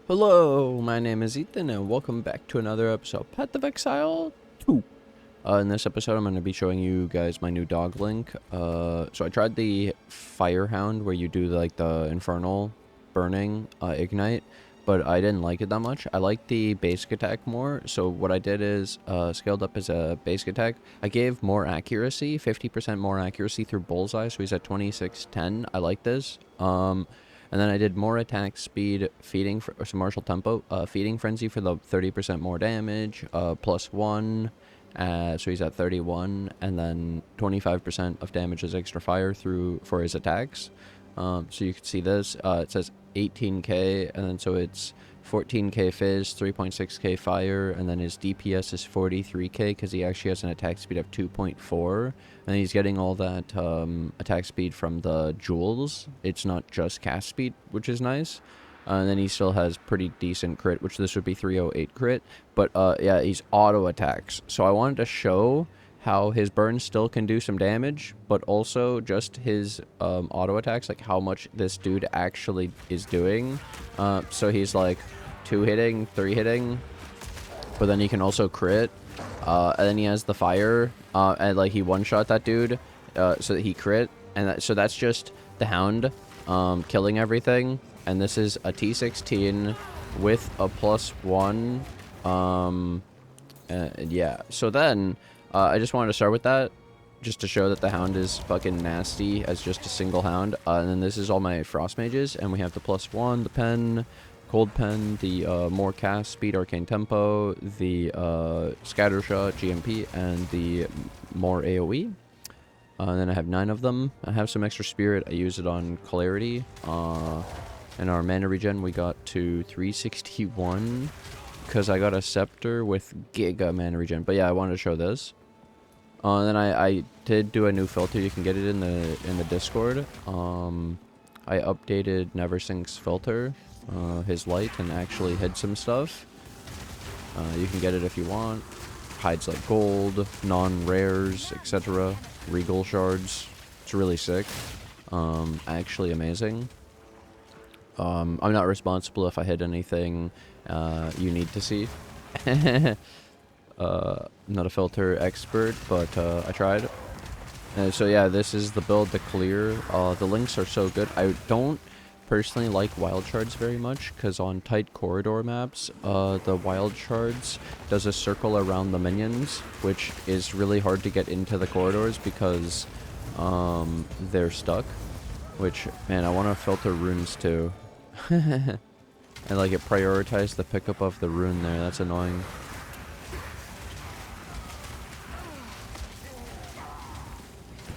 Hello, my name is Ethan, and welcome back to another episode of Path of Exile 2. In this episode, I'm going to be showing you guys my new dog link. So I tried the Fire Hound, where you do like the Infernal Burning Ignite, but I didn't like it that much. I like the basic attack more, so what I did is scaled up as a basic attack. I gave more accuracy, 50% more accuracy through Bullseye, so he's at 2610. I like this. And then I did more attack speed, feeding or some martial tempo, feeding frenzy for the 30% more damage, +1, so he's at 31, and then 25% of damage is extra fire for his attacks. So you can see this. It says 18k, and then so it's 14k fizz, 3.6k fire, and then his DPS is 43k because he actually has an attack speed of 2.4, and he's getting all that attack speed from the jewels. It's not just cast speed, which is nice. And then he still has pretty decent crit, which this would be 308 crit, but yeah, he's auto attacks. So I wanted to show how his burn still can do some damage, but also just his auto attacks, like how much this dude actually is doing. So he's like 2-hitting, 3-hitting, but then he can also crit, and then he has the fire, and like he one-shot that dude, so that he crit, and so that's just the Hound killing everything. And this is a T16 with a +1, yeah. So then I just wanted to start with that, just to show that the Hound is fucking nasty as just a single Hound. And then this is all my Frost Mages, and we have the +1, the Pen, Cold Pen, the more cast speed, Arcane Tempo, the Scatter Shot, GMP, and the more AoE. And then I have 9 of them. I have some extra Spirit. I use it on Clarity. And our mana regen we got to 361 because I got a Scepter with Giga mana regen. But yeah, I wanted to show this. Then I did do a new filter. You can get it in the Discord. I updated Neversink's filter, his light, and actually hid some stuff. You can get it if you want. Hides like gold, non-rares, etc. Regal shards. It's really sick. Actually amazing. I'm not responsible if I hit anything you need to see. Not a filter expert, but I tried. So yeah, this is the build to clear. The links are so good. I don't personally like wild shards very much, because on tight corridor maps, the wild shards does a circle around the minions, which is really hard to get into the corridors because they're stuck. Which, man, I want to filter runes too. And like it prioritized the pickup of the rune there. That's annoying.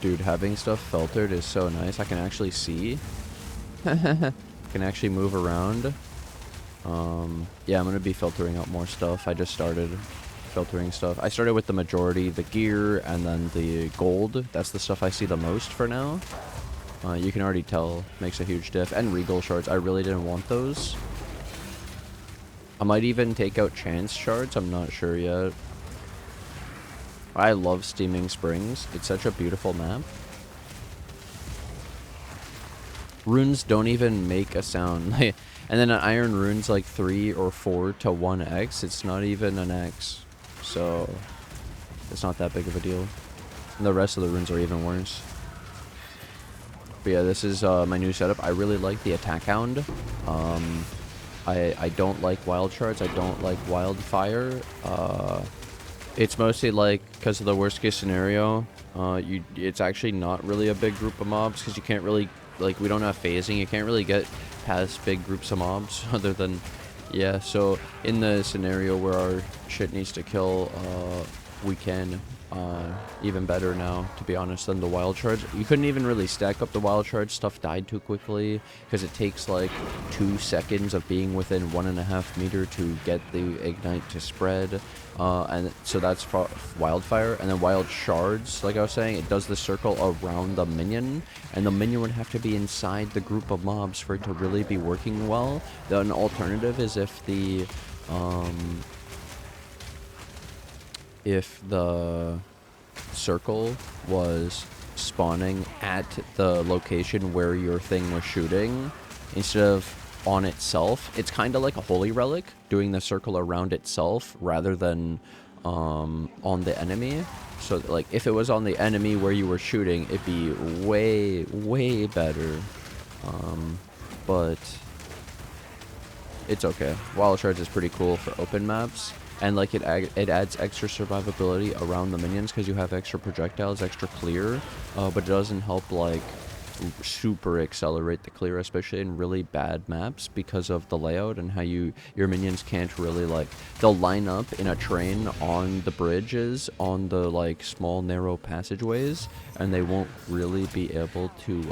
Dude, having stuff filtered is so nice. I can actually see. I can actually move around. Yeah, I'm gonna be filtering out more stuff. I just started filtering stuff. I started with the majority, the gear, and then the gold. That's the stuff I see the most for now. You can already tell, makes a huge diff. And regal shards, I really didn't want those. I might even take out chance shards, I'm not sure yet. I love Steaming Springs, it's such a beautiful map. Runes don't even make a sound. And then an iron rune's like 3 or 4 to 1x, it's not even an x. So, it's not that big of a deal. And the rest of the runes are even worse. But yeah, this is my new setup. I really like the Attack Hound. I don't like wild shards. I don't like wildfire. It's mostly like because of the worst case scenario. It's actually not really a big group of mobs because you can't really, like, we don't have phasing. You can't really get past big groups of mobs other than, yeah. So in the scenario where our shit needs to kill, we can. Even better now, to be honest, than the wild shards. You couldn't even really stack up the wild shards. Stuff died too quickly because it takes like 2 seconds of being within 1.5 meter to get the ignite to spread. And so that's wildfire. And then wild shards, like I was saying, it does the circle around the minion, and the minion would have to be inside the group of mobs for it to really be working well. Then an alternative is if the circle was spawning at the location where your thing was shooting, instead of on itself. It's kind of like a holy relic, doing the circle around itself rather than on the enemy. So like if it was on the enemy where you were shooting, it'd be way better. But it's okay. Wild Shards is pretty cool for open maps, and like it adds extra survivability around the minions because you have extra projectiles, extra clear, but it doesn't help like super accelerate the clear, especially in really bad maps because of the layout and how your minions can't really like, they'll line up in a train on the bridges on the like small narrow passageways, and they won't really be able to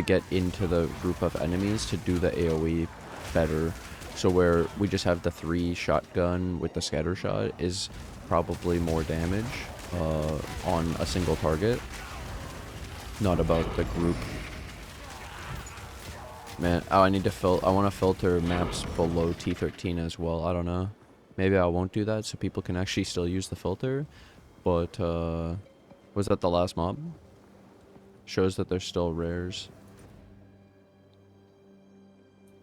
get into the group of enemies to do the AoE better. So where we just have the 3 shotgun with the scatter shot is probably more damage on a single target. Not about the group. Man, oh, I need to I want to filter maps below T13 as well. I don't know. Maybe I won't do that so people can actually still use the filter. But, was that the last mob? Shows that there's still rares.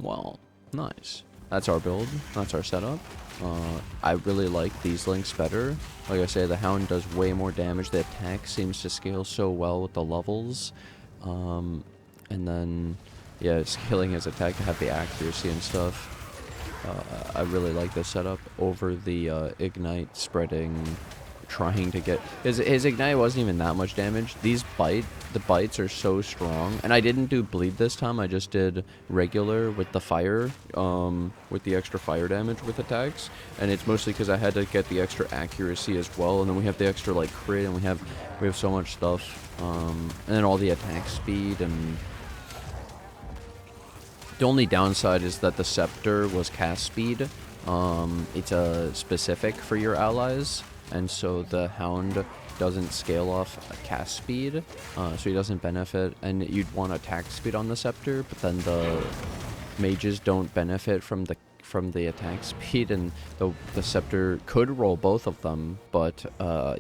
Well, nice. That's our build. That's our setup. I really like these links better. Like I say, the Hound does way more damage. The attack seems to scale so well with the levels. And then, yeah, scaling his attack to have the accuracy and stuff. I really like this setup over the Ignite spreading, trying to get... His Ignite wasn't even that much damage. These the bites are so strong. And I didn't do bleed this time. I just did regular with the fire, with the extra fire damage with attacks. And it's mostly because I had to get the extra accuracy as well. And then we have the extra like crit, and we have so much stuff. And then all the attack speed. And the only downside is that the Scepter was cast speed. It's a specific for your allies. And so the Hound doesn't scale off cast speed, so he doesn't benefit. And you'd want attack speed on the Scepter, but then the mages don't benefit from the attack speed, and the Scepter could roll both of them. But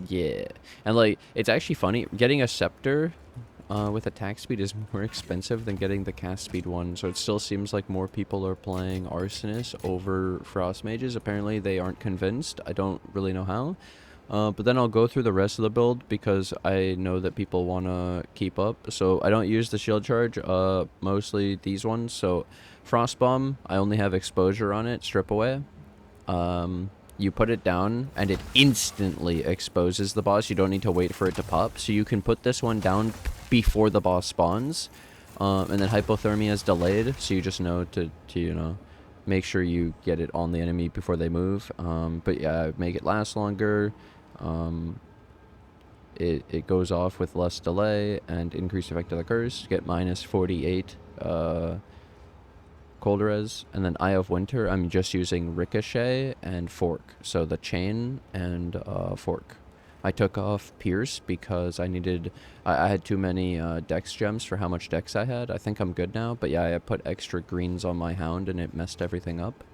yeah, and like it's actually funny, getting a Scepter with attack speed is more expensive than getting the cast speed one. So it still seems like more people are playing Arsonists over Frost Mages. Apparently they aren't convinced. I don't really know how. But then I'll go through the rest of the build because I know that people want to keep up. So I don't use the shield charge, mostly these ones. So Frost Bomb, I only have exposure on it, strip away. You put it down and it instantly exposes the boss. You don't need to wait for it to pop. So you can put this one down before the boss spawns. And then Hypothermia is delayed, so you just know to you know, make sure you get it on the enemy before they move. But yeah, make it last longer. It goes off with less delay and increased effect of the curse. Get minus 48 cold res. And then Eye of Winter, I'm just using Ricochet and Fork. So the chain and Fork. I took off Pierce because I had too many dex gems for how much dex I had. I think I'm good now, but yeah, I put extra greens on my Hound and it messed everything up.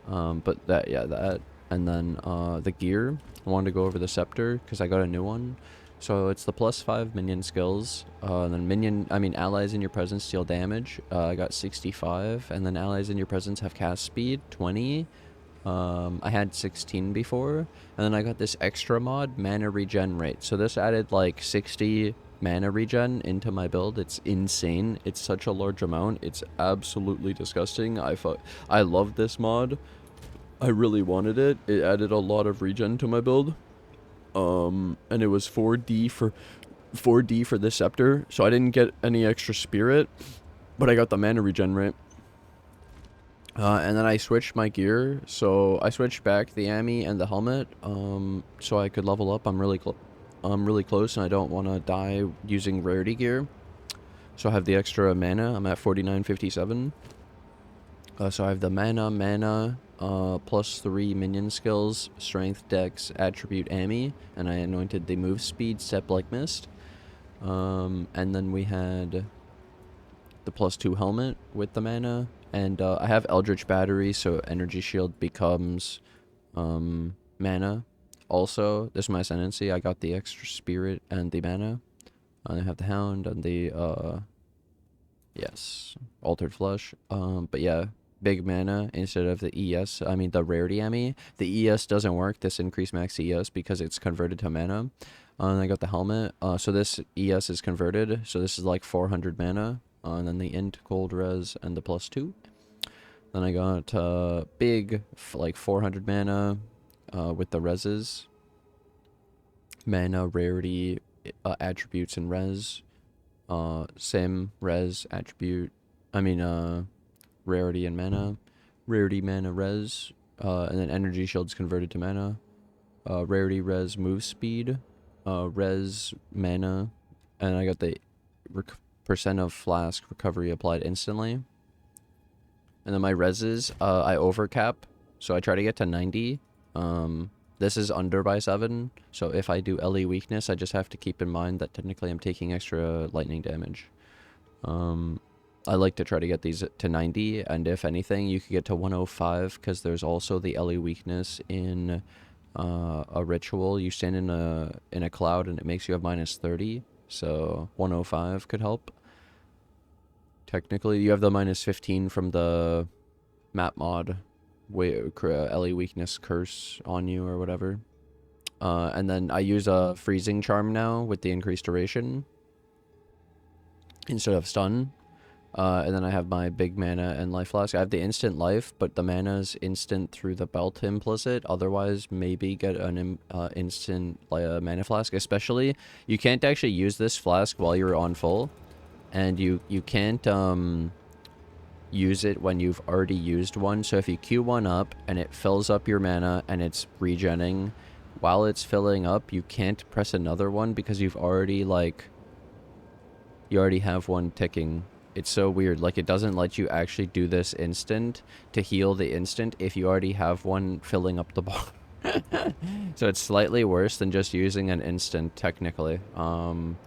But that. And then the gear, I wanted to go over the Scepter because I got a new one. So it's the +5 minion skills, and then allies in your presence deal damage. I got 65, and then allies in your presence have cast speed, 20. I had 16 before, and then I got this extra mod, mana regen rate. So this added like 60 mana regen into my build. It's insane. It's such a large amount. It's absolutely disgusting. I love this mod. I really wanted it. It added a lot of regen to my build. And it was 4D for this Scepter, so I didn't get any extra spirit, but I got the mana regen rate. And then I switched my gear, so I switched back the Ami and the helmet, so I could level up. I'm really close, and I don't want to die using rarity gear. So I have the extra mana. I'm at 4957. So I have the mana, +3 minion skills, strength, dex, attribute, Ami, and I anointed the move speed, step like mist. And then we had the +2 helmet with the mana. And I have Eldritch Battery, so Energy Shield becomes mana. Also, this is my Ascendancy. I got the extra spirit and the mana. And I have the Hound and the Yes, Altered Flesh. But yeah, big mana instead of the ES. I mean the rarity Emmy. The ES doesn't work. This increased max ES because it's converted to mana. And I got the helmet. So this ES is converted. So this is like 400 mana. And then the int, cold res, and the +2. Then I got big, like 400 mana with the reses. Mana, rarity, attributes, and res. Sim, res, attribute. I mean, rarity and mana. Rarity, mana, res. And then energy shields converted to mana. Rarity, res, move speed. Res, mana. And I got the percent of flask recovery applied instantly. And then my reses, I overcap. So I try to get to 90. This is under by 7. So if I do LE weakness, I just have to keep in mind that technically I'm taking extra lightning damage. I like to try to get these to 90. And if anything, you could get to 105 because there's also the LE weakness in a ritual. You stand in a cloud and it makes you have -30. So 105 could help. Technically, you have the -15 from the map mod, LE weakness curse on you or whatever. And then I use a freezing charm now with the increased duration instead of stun. And then I have my big mana and life flask. I have the instant life, but the mana's instant through the belt implicit. Otherwise, maybe get an instant mana flask. Especially, you can't actually use this flask while you're on full. And you can't use it when you've already used one. So if you queue one up and it fills up your mana and it's regenning, while it's filling up, you can't press another one because you've already you already have one ticking. It's so weird. Like, it doesn't let you actually do this instant to heal the instant if you already have one filling up the bar. So it's slightly worse than just using an instant, technically.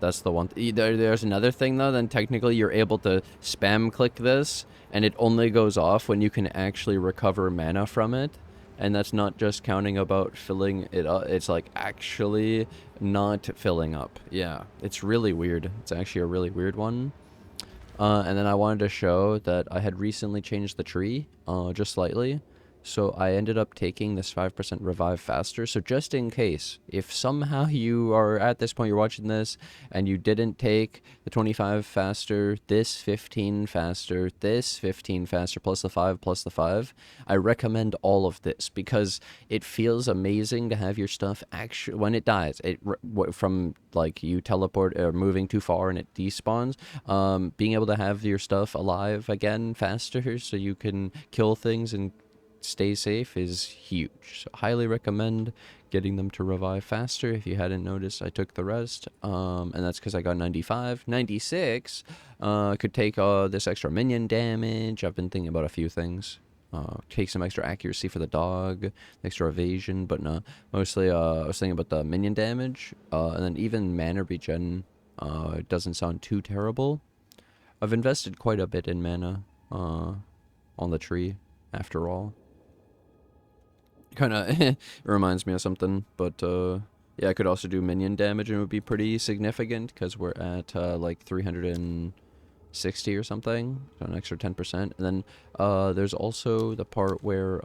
That's the one. There's another thing, though. Then technically you're able to spam click this, and it only goes off when you can actually recover mana from it. And that's not just counting about filling it up. It's like actually not filling up. Yeah, it's really weird. It's actually a really weird one. And then I wanted to show that I had recently changed the tree, just slightly. So I ended up taking this 5% revive faster. So just in case, if somehow you are at this point, you're watching this, and you didn't take the 25 faster, this 15 faster, this 15 faster, plus the 5, plus the 5, I recommend all of this because it feels amazing to have your stuff actually, when it dies, from like you teleport or moving too far and it despawns, being able to have your stuff alive again faster so you can kill things and stay safe is huge. So highly recommend getting them to revive faster. If you hadn't noticed, I took the rest, and that's because I got 95. 96 could take this extra minion damage. I've been thinking about a few things. Take some extra accuracy for the dog, extra evasion, but no, mostly I was thinking about the minion damage, and then even mana regen. It doesn't sound too terrible. I've invested quite a bit in mana on the tree after all. Kind of it reminds me of something, but yeah, I could also do minion damage and it would be pretty significant because we're at like 360 or something, so an extra 10%. And then there's also the part where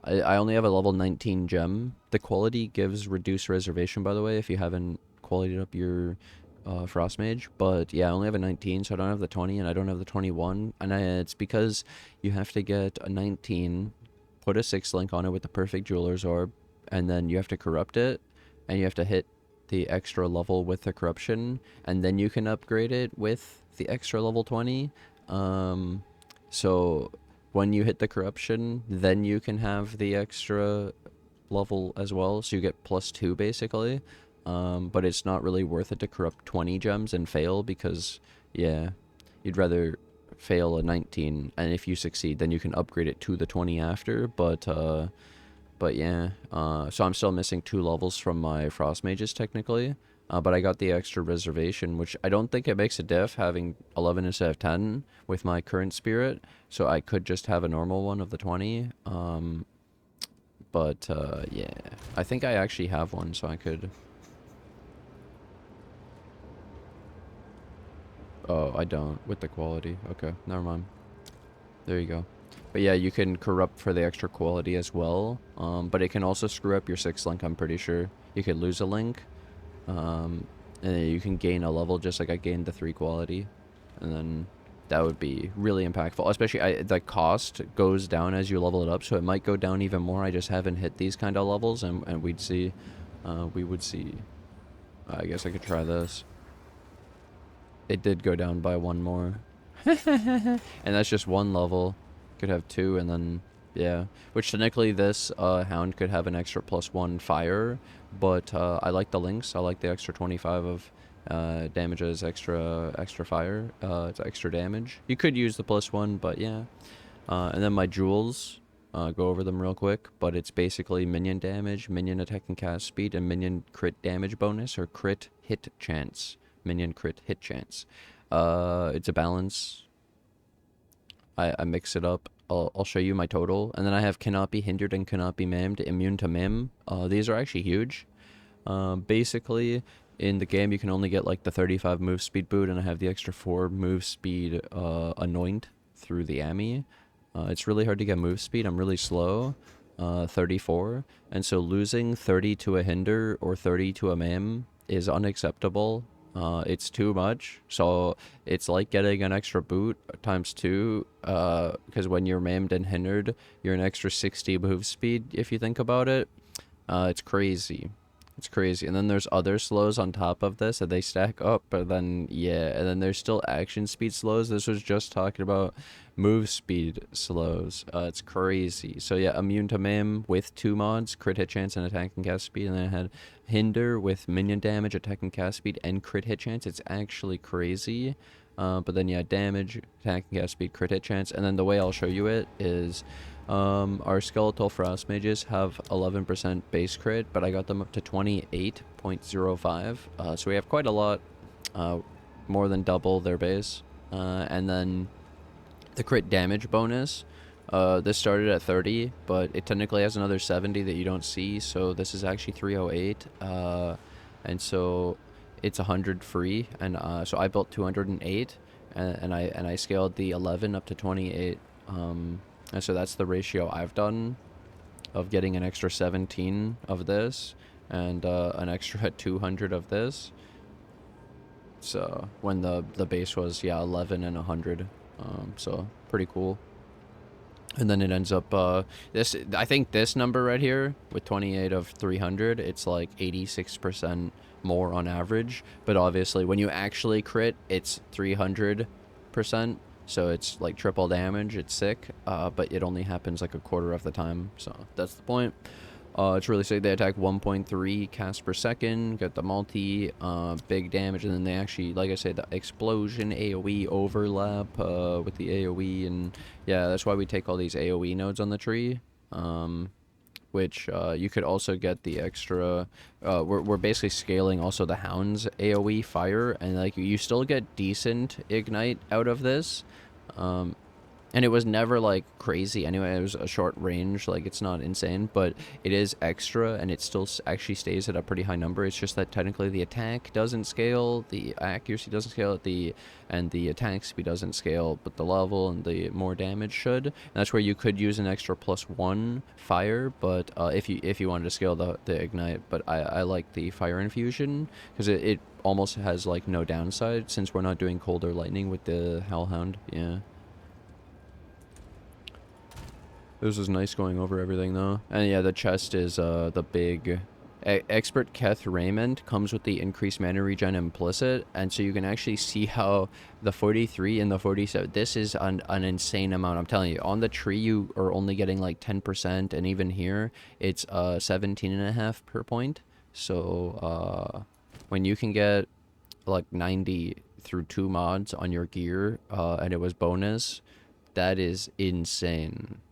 I only have a level 19 gem. The quality gives reduced reservation, by the way, if you haven't qualityed up your Frost Mage. But yeah, I only have a 19, so I don't have the 20 and I don't have the 21. And it's because you have to get a 19, put a 6 link on it with the perfect jeweler's orb, and then you have to corrupt it, and you have to hit the extra level with the corruption, and then you can upgrade it with the extra level 20. So when you hit the corruption, then you can have the extra level as well, so you get +2 basically. But it's not really worth it to corrupt 20 gems and fail because, yeah, you'd rather fail a 19, and if you succeed then you can upgrade it to the 20 after. But yeah, so I'm still missing 2 levels from my Frost Mages technically, but I got the extra reservation, which I don't think it makes a diff having 11 instead of 10 with my current spirit, so I could just have a normal one of the 20. But yeah, I think I actually have one, so I could Oh, I don't. With the quality. Okay, never mind. There you go. But yeah, you can corrupt for the extra quality as well. But it can also screw up your 6th link, I'm pretty sure. You could lose a link. And then you can gain a level just like I gained the 3 quality. And then that would be really impactful. Especially, the cost goes down as you level it up, so it might go down even more. I just haven't hit these kind of levels, and we'd see. We would see. I guess I could try this. It did go down by 1 more. And that's just 1 level. Could have 2, and then yeah. Which technically this Hound could have an extra +1 fire, but I like the links. I like the extra 25 of damage as extra fire. It's extra damage. You could use the +1, but yeah. And then my jewels. Go over them real quick, but it's basically minion damage, minion attack and cast speed, and minion crit damage bonus or crit hit chance. Minion crit hit chance. It's a balance. I mix it up. I'll show you my total. And then I have cannot be hindered and cannot be maimed, immune to maim. These are actually huge. Basically, in the game, you can only get like the 35 move speed boot, and I have the extra 4 move speed anoint through the Ami. It's really hard to get move speed. I'm really slow. 34. And so losing 30 to a hinder or 30 to a maim is unacceptable. It's too much, so it's like getting an extra boot ×2, because when you're maimed and hindered, you're an extra 60 move speed, if you think about it. It's crazy. It's crazy. And then there's other slows on top of this, and they stack up, but then, yeah, and then there's still action speed slows. This was just talking about move speed slows. It's crazy. So yeah, immune to maim with 2 mods, crit hit chance and attack and cast speed, and then I had hinder with minion damage, attack and cast speed, and crit hit chance. It's actually crazy. But then yeah, damage, attack and cast speed, crit hit chance, and then the way I'll show you it is our Skeletal Frost Mages have 11% base crit, but I got them up to 28.05. So we have quite a lot, more than double their base. And then the crit damage bonus, this started at 30, but it technically has another 70 that you don't see, so this is actually 308. And so it's 100 free, and so I built 208, and I scaled the 11 up to 28. And so that's the ratio I've done of getting an extra 17 of this and an extra 200 of this. So when the base was, yeah, 11 and 100. So pretty cool. And then it ends up, this, I think this number right here with 28 of 300, it's like 86% more on average. But obviously when you actually crit, it's 300%. So it's like triple damage. It's sick, but it only happens like a quarter of the time. So that's the point. It's really sick. They attack 1.3 casts per second, get the multi, big damage, and then they actually, like I said, the explosion AoE overlap with the AoE, and yeah, that's why we take all these AoE nodes on the tree. Which you could also get the extra. We're basically scaling also the Hound's AoE fire, and like you still get decent ignite out of this. And it was never like crazy anyway. It was a short range, like it's not insane, but it is extra, and it still actually stays at a pretty high number. It's just that technically the attack doesn't scale, the accuracy doesn't scale, and the attack speed doesn't scale, but the level and the more damage should. And that's where you could use an extra +1 fire, but if you wanted to scale the ignite. But I like the fire infusion because it almost has like no downside since we're not doing cold or lightning with the Hellhound. Yeah. This was nice going over everything, though. And yeah, the chest is the big... Expert Keth Raymond comes with the increased mana regen implicit, and so you can actually see how the 43 and the 47... This is an insane amount, I'm telling you. On the tree, you are only getting like 10%, and even here, it's 17.5 per point. So, when you can get like 90 through 2 mods on your gear, and it was bonus, that is insane.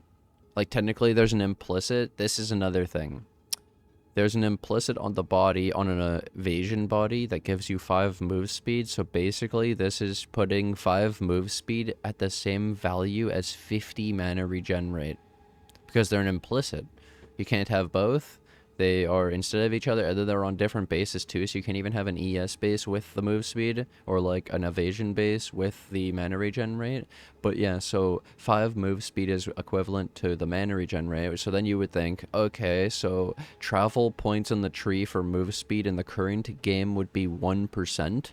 Like, technically, there's an implicit. This is another thing. There's an implicit on the body, on an evasion body, that gives you 5 move speed. So, basically, this is putting 5 move speed at the same value as 50 mana regen rate. Because they're an implicit. You can't have both. They are instead of each other, and then they're on different bases too, so you can even have an ES base with the move speed, or like an evasion base with the mana regen rate. But yeah, so 5 move speed is equivalent to the mana regen rate, so then you would think, okay, so travel points in the tree for move speed in the current game would be 1%,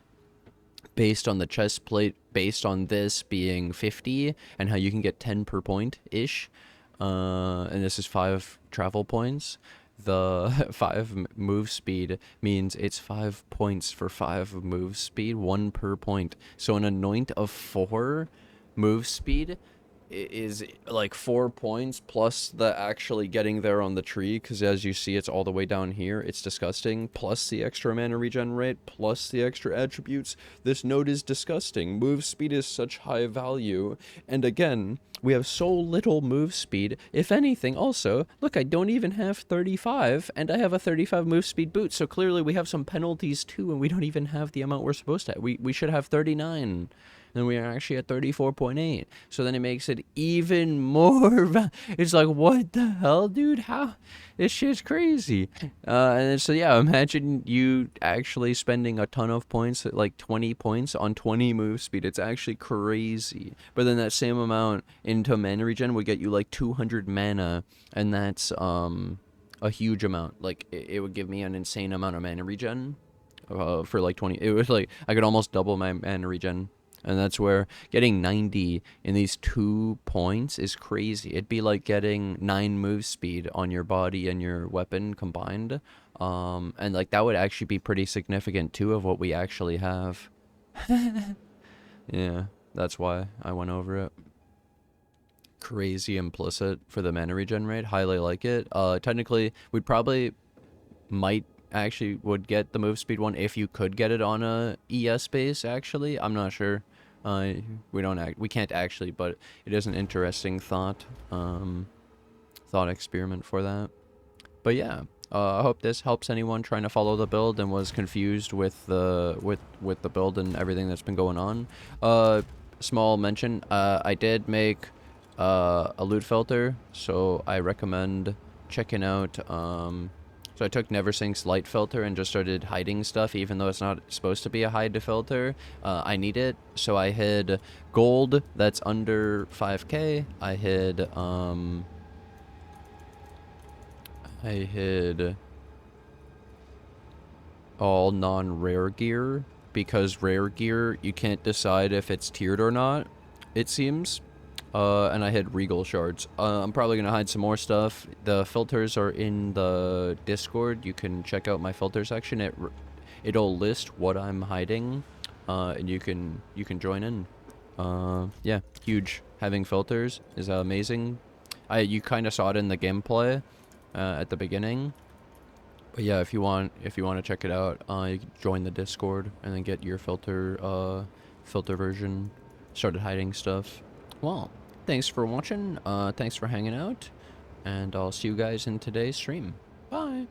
based on the chest plate, based on this being 50, and how you can get 10 per point-ish, and this is 5 travel points. The 5 move speed means it's 5 points for 5 move speed, 1 per point. So an anoint of 4 move speed is like 4 points plus the actually getting there on the tree, because as you see it's all the way down here. It's disgusting, plus the extra mana regen rate, plus the extra attributes. This node is disgusting. Move speed is such high value, and again, we have so little move speed. If anything, also, look, I don't even have 35, and I have a 35 move speed boot, so clearly we have some penalties too, and we don't even have the amount we're supposed to have. We should have 39. And we are actually at 34.8. So then it makes it even more. It's like, what the hell, dude? How? This shit's crazy. And so, yeah, imagine you actually spending a ton of points, like 20 points on 20 move speed. It's actually crazy. But then that same amount into mana regen would get you like 200 mana. And that's a huge amount. Like, it would give me an insane amount of mana regen for like 20. It was like, I could almost double my mana regen. And that's where getting 90 in these 2 points is crazy. It'd be like getting 9 move speed on your body and your weapon combined. And like that would actually be pretty significant too of what we actually have. Yeah, that's why I went over it. Crazy implicit for the mana regen rate. Highly like it. Technically, we'd probably actually would get the move speed one if you could get it on a ES base. Actually, I'm not sure. We can't actually, but it is an interesting thought experiment for that. But yeah, I hope this helps anyone trying to follow the build and was confused with the with the build and everything that's been going on. Small mention, I did make a loot filter, so I recommend checking out. So I took Neversink's light filter and just started hiding stuff, even though it's not supposed to be a hide filter. I need it, so I hid gold that's under 5k. I hid all non-rare gear, because rare gear, you can't decide if it's tiered or not, it seems. And I had regal shards. I'm probably going to hide some more stuff. The filters are in the Discord. You can check out my filter section. It'll list what I'm hiding, and you can join in. Yeah, huge. Having filters is amazing. You kind of saw it in the gameplay at the beginning. But yeah, if you want to check it out, you can join the Discord and then get your filter version. Started hiding stuff. Well, thanks for watching, thanks for hanging out, and I'll see you guys in today's stream. Bye!